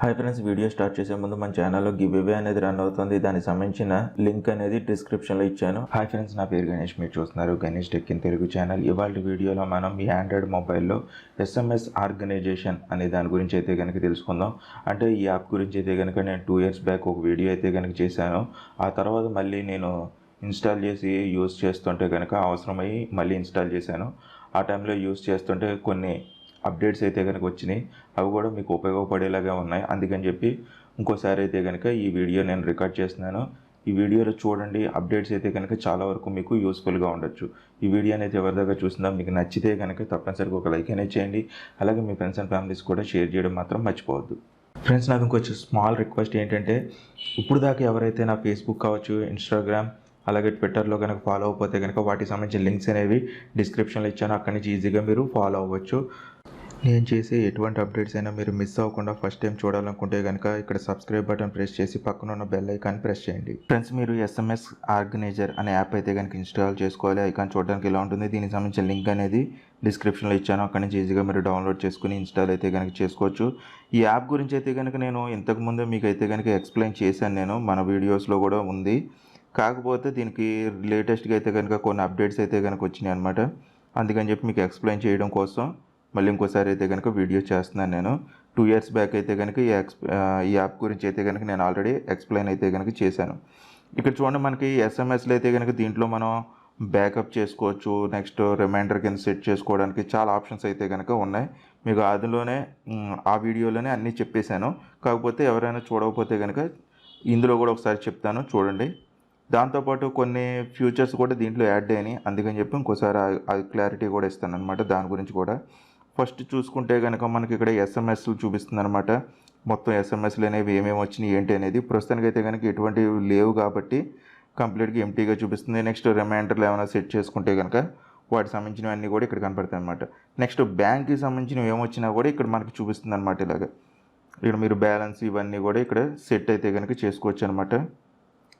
Hi friends, video start చేసే ముందు మన ఛానల్లో గివ్వే అనేది రన్ అవుతుంది. దానికి సంబంధించిన లింక్ అనేది డిస్క్రిప్షన్లో ఇచ్చాను. హాయ్ ఫ్రెండ్స్, నా పేరు గణేష్. మీరు చూస్తున్నారు Ganesh tech in Telugu channel. ఇవాళ వీడియోలో మనం మీ ఆండ్రాయిడ్ మొబైల్లో SMS ఆర్గనైజేషన్ అనే దాని గురించి అయితే కనుక తెలుసుకుందాం. అంటే ఈ యాప్ గురించి అయితే కనుక నేను 2 years బ్యాక్ ఒక వీడియో అయితే కనుక చేశాను. ఆ తర్వాత మళ్ళీ నేను ఇన్స్టాల్ చేసి యూజ్ చేస్తుంటే కనుక అవసరమై మళ్ళీ ఇన్స్టాల్ చేశాను. ఆ టైంలో యూజ్ చేస్తుంటే కొన్ని అప్డేట్స్ అయితే కనుక వచ్చినాయి. అవి కూడా మీకు ఉపయోగపడేలాగా ఉన్నాయి. అందుకని చెప్పి ఇంకోసారి అయితే కనుక ఈ వీడియో నేను రికార్డ్ చేస్తున్నాను. ఈ వీడియోలో చూడండి, అప్డేట్స్ అయితే కనుక చాలా వరకు మీకు యూస్ఫుల్గా ఉండొచ్చు. ఈ వీడియో అనేది ఎవరి దగ్గర చూసిందా మీకు నచ్చితే కనుక తప్పనిసరిగా ఒక లైక్ అనేది చేయండి. అలాగే మీ ఫ్రెండ్స్ అండ్ ఫ్యామిలీస్ కూడా షేర్ చేయడం మాత్రం మర్చిపోవద్దు. ఫ్రెండ్స్, నాకు ఇంకొంచెం స్మాల్ రిక్వెస్ట్ ఏంటంటే, ఇప్పుడు దాకా ఎవరైతే నా ఫేస్బుక్ కావచ్చు, ఇన్స్టాగ్రామ్ అలాగే ట్విట్టర్లో కనుక ఫాలో అవ్వకపోతే కనుక వాటికి సంబంధించిన లింక్స్ అనేవి డిస్క్రిప్షన్లో ఇచ్చాను. అక్కడి నుంచి ఈజీగా మీరు ఫాలో అవ్వచ్చు. నేను చేసే ఎటువంటి అప్డేట్స్ అయినా మీరు మిస్ అవ్వకుండా ఫస్ట్ టైం చూడాలనుకుంటే కనుక ఇక్కడ సబ్స్క్రైబ్ బటన్ ప్రెస్ చేసి పక్కన ఉన్న బెల్ ఐకాన్ ప్రెస్ చేయండి. ఫ్రెండ్స్, మీరు SMS ఆర్గనైజర్ అనే యాప్ అయితే కనుక ఇన్స్టాల్ చేసుకోవాలి. ఐకాన్ చూడడానికి ఇలా ఉంటుంది. దీనికి సంబంధించిన లింక్ అనేది డిస్క్రిప్షన్లో ఇచ్చాను. అక్కడి నుంచి ఈజీగా మీరు డౌన్లోడ్ చేసుకుని ఇన్స్టాల్ అయితే కనుక చేసుకోవచ్చు. ఈ యాప్ గురించి అయితే కనుక నేను ఇంతకుముందు మీకు అయితే కనుక ఎక్స్ప్లెయిన్ చేశాను. నేను మన వీడియోస్లో కూడా ఉంది. కాకపోతే దీనికి లేటెస్ట్గా అయితే కనుక కొన్ని అప్డేట్స్ అయితే కనుక వచ్చినాయి అనమాట. అందుకని చెప్పి మీకు ఎక్స్ప్లెయిన్ చేయడం కోసం మళ్ళీ ఇంకోసారి అయితే కనుక వీడియో చేస్తున్నాను. నేను 2 years బ్యాక్ అయితే కనుక ఈ యాప్ గురించి అయితే కనుక నేను ఆల్రెడీ ఎక్స్ప్లెయిన్ అయితే కనుక చేశాను. ఇక్కడ చూడండి, మనకి SMSలో అయితే కనుక దీంట్లో మనం బ్యాకప్ చేసుకోవచ్చు. నెక్స్ట్ రిమైండర్ కింద సెట్ చేసుకోవడానికి చాలా ఆప్షన్స్ అయితే కనుక ఉన్నాయి. మీకు అందులోనే ఆ వీడియోలోనే అన్నీ చెప్పేశాను. కాకపోతే ఎవరైనా చూడకపోతే కనుక ఇందులో కూడా ఒకసారి చెప్తాను, చూడండి. దాంతోపాటు కొన్ని ఫ్యూచర్స్ కూడా దీంట్లో యాడ్ అయినాయి. అందుకని చెప్పి ఇంకోసారి అది క్లారిటీ కూడా ఇస్తాను అనమాట. దాని గురించి కూడా ఫస్ట్ చూసుకుంటే కనుక మనకి ఇక్కడ SMSలు చూపిస్తుంది అనమాట. మొత్తం SMSలు అనేవి ఏమేమి వచ్చినాయి ఏంటి అనేది. ప్రస్తుతానికి అయితే కనుక ఎటువంటివి లేవు కాబట్టి కంప్లీట్గా ఎంటీగా చూపిస్తుంది. నెక్స్ట్ రిమైండర్లు ఏమైనా సెట్ చేసుకుంటే కనుక వాటికి సంబంధించినవన్నీ కూడా ఇక్కడ కనపడతాయి అనమాట. నెక్స్ట్ బ్యాంక్కి సంబంధించినవి ఏమొచ్చినా కూడా ఇక్కడ మనకి చూపిస్తుంది అనమాట. ఇలాగ ఇక్కడ మీరు బ్యాలెన్స్ ఇవన్నీ కూడా ఇక్కడ సెట్ అయితే కనుక చేసుకోవచ్చు అనమాట.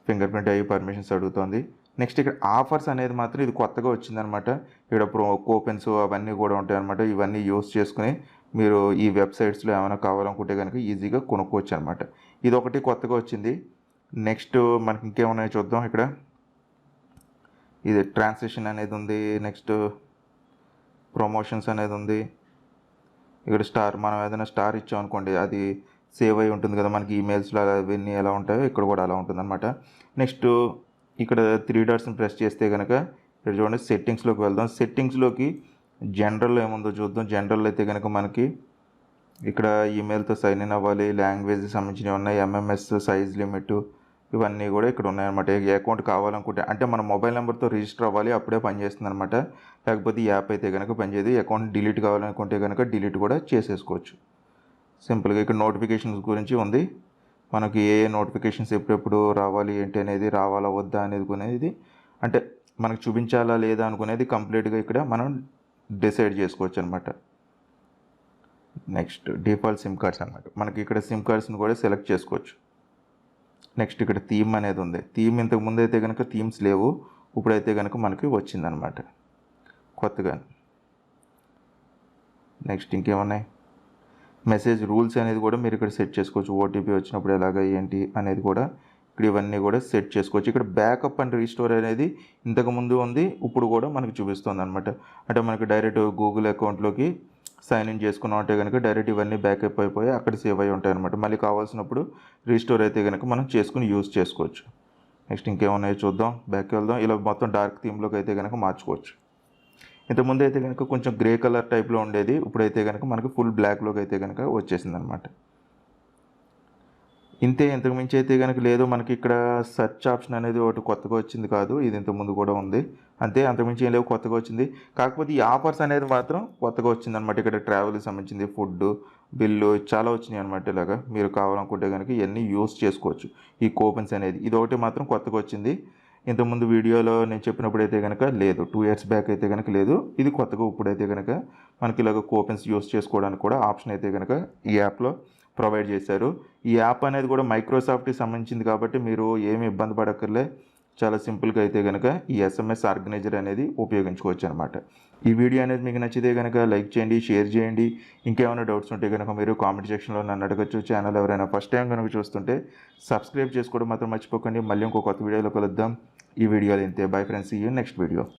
ఫింగర్ ప్రింట్ అయ్యి పర్మిషన్స్ అడుగుతుంది. నెక్స్ట్ ఇక్కడ ఆఫర్స్ అనేది మాత్రం ఇది కొత్తగా వచ్చిందనమాట. ఇక్కడ కూపెన్స్ అవన్నీ కూడా ఉంటాయి అనమాట. ఇవన్నీ యూస్ చేసుకుని మీరు ఈ వెబ్సైట్స్లో ఏమైనా కావాలనుకుంటే కనుక ఈజీగా కొనుక్కోవచ్చు అనమాట. ఇది ఒకటి కొత్తగా వచ్చింది. నెక్స్ట్ మనకి ఇంకేమన్నా చూద్దాం. ఇక్కడ ఇది ట్రాన్సాక్షన్ అనేది ఉంది. నెక్స్ట్ ప్రమోషన్స్ అనేది ఉంది. ఇక్కడ స్టార్, మనం ఏదైనా స్టార్ ఇచ్చామనుకోండి అది సేవ్ అయి ఉంటుంది కదా మనకి ఈమెయిల్స్లో. అవన్నీ ఎలా ఉంటాయో ఇక్కడ కూడా అలా ఉంటుంది అనమాట. నెక్స్ట్ ఇక్కడ 3 dots ప్రెస్ చేస్తే కనుక ఇక్కడ చూడండి, సెట్టింగ్స్లోకి వెళ్దాం. సెట్టింగ్స్లోకి జనరల్ ఏముందో చూద్దాం. జనరల్ అయితే కనుక మనకి ఇక్కడ ఈమెయిల్తో సైన్ ఇన్ అవ్వాలి, లాంగ్వేజ్ సంబంధించినవి ఉన్నాయి, MMS సైజ్ లిమిట్ ఇవన్నీ కూడా ఇక్కడ ఉన్నాయన్నమాట. ఈ అకౌంట్ కావాలనుకుంటే అంటే మన మొబైల్ నెంబర్తో రిజిస్టర్ అవ్వాలి, అప్పుడే పనిచేస్తుంది అనమాట. లేకపోతే ఈ యాప్ అయితే కనుక పనిచేయదు. అకౌంట్ డిలీట్ కావాలనుకుంటే కనుక డిలీట్ కూడా చేసేసుకోవచ్చు సింపుల్గా. ఇక్కడ నోటిఫికేషన్స్ గురించి ఉంది. మనకి ఏ నోటిఫికేషన్స్ ఎప్పుడెప్పుడు రావాలి ఏంటి అనేది, రావాలా వద్దా అనేది అంటే మనకు చూపించాలా లేదా అనుకునేది కంప్లీట్గా ఇక్కడ మనం డిసైడ్ చేసుకోవచ్చు అనమాట. నెక్స్ట్ డిఫాల్ట్ సిమ్ కార్డ్స్ అనమాట. మనకి ఇక్కడ సిమ్ కార్డ్స్ని కూడా సెలెక్ట్ చేసుకోవచ్చు. నెక్స్ట్ ఇక్కడ థీమ్ అనేది ఉంది. థీమ్ ఇంతకుముందు అయితే కనుక థీమ్స్ లేవు, ఇప్పుడైతే కనుక మనకి వచ్చిందనమాట కొత్తగా. నెక్స్ట్ ఇంకేమున్నాయి, మెసేజ్ రూల్స్ అనేది కూడా మీరు ఇక్కడ సెట్ చేసుకోవచ్చు. OTP వచ్చినప్పుడు ఎలాగ ఏంటి అనేది కూడా ఇక్కడ ఇవన్నీ కూడా సెట్ చేసుకోవచ్చు. ఇక్కడ బ్యాకప్ అండ్ రీస్టోర్ అనేది ఇంతకుముందు ఉంది, ఇప్పుడు కూడా మనకి చూపిస్తుంది అనమాట. అంటే మనకి డైరెక్ట్ గూగుల్ అకౌంట్లోకి సైన్ ఇన్ చేసుకున్నాం అంటే కనుక డైరెక్ట్ ఇవన్నీ బ్యాకప్ అయిపోయి అక్కడ సేవ్ అయి ఉంటాయి అనమాట. మళ్ళీ కావాల్సినప్పుడు రీస్టోర్ అయితే కనుక మనం చేసుకుని యూజ్ చేసుకోవచ్చు. నెక్స్ట్ ఇంకేమున్నాయో చూద్దాం, బ్యాక్ వెళ్దాం. ఇలా మొత్తం డార్క్ థీమ్లోకి అయితే కనుక మార్చుకోవచ్చు. ఇంతకుముందు అయితే కనుక కొంచెం గ్రే కలర్ టైప్లో ఉండేది, ఇప్పుడైతే కనుక మనకి ఫుల్ బ్లాక్లోకి అయితే కనుక వచ్చేసింది అనమాట. ఇంతే, ఇంతకు మించి అయితే కనుక లేదు. మనకి ఇక్కడ సెర్చ్ ఆప్షన్ అనేది ఒకటి కొత్తగా వచ్చింది కాదు, ఇది ఇంతకుముందు కూడా ఉంది అంతే. అంతకుమించి ఏం లేవు, కొత్తగా వచ్చింది. కాకపోతే ఈ ఆఫర్స్ అనేది మాత్రం కొత్తగా వచ్చింది అనమాట. ఇక్కడ ట్రావెల్కి సంబంధించింది, ఫుడ్ బిల్లు చాలా వచ్చినాయి అనమాట. ఇలాగా మీరు కావాలనుకుంటే కనుక ఇవన్నీ యూస్ చేసుకోవచ్చు. ఈ కూపన్స్ అనేది ఇది ఒకటి మాత్రం కొత్తగా వచ్చింది. ఇంతకుముందు వీడియోలో నేను చెప్పినప్పుడు అయితే కనుక లేదు, 2 years బ్యాక్ అయితే కనుక లేదు. ఇది కొత్తగా ఇప్పుడైతే కనుక మనకి ఇలాగ కూపన్స్ యూస్ చేసుకోవడానికి కూడా ఆప్షన్ అయితే కనుక ఈ యాప్లో ప్రొవైడ్ చేశారు. ఈ యాప్ అనేది కూడా మైక్రోసాఫ్ట్కి సంబంధించింది కాబట్టి మీరు ఏమి ఇబ్బంది పడక్కర్లే. చాలా సింపుల్గా అయితే కనుక ఈ SMS ఆర్గనైజర్ అనేది ఉపయోగించుకోవచ్చు అనమాట. ఈ వీడియో అనేది మీకు నచ్చితే కనుక లైక్ చేయండి, షేర్ చేయండి. ఇంకేమైనా డౌట్స్ ఉంటే కనుక మీరు కామెంట్ సెక్షన్లో నన్ను అడగచ్చు. ఛానల్ ఎవరైనా ఫస్ట్ టైం కనుక చూస్తుంటే సబ్స్క్రైబ్ చేసుకోవడం మాత్రం మర్చిపోకండి. మళ్ళీ ఇంకో కొత్త వీడియోలో కలుద్దాం. ఈ వీడియోలో ఇంతే. Bye friends, see you next video.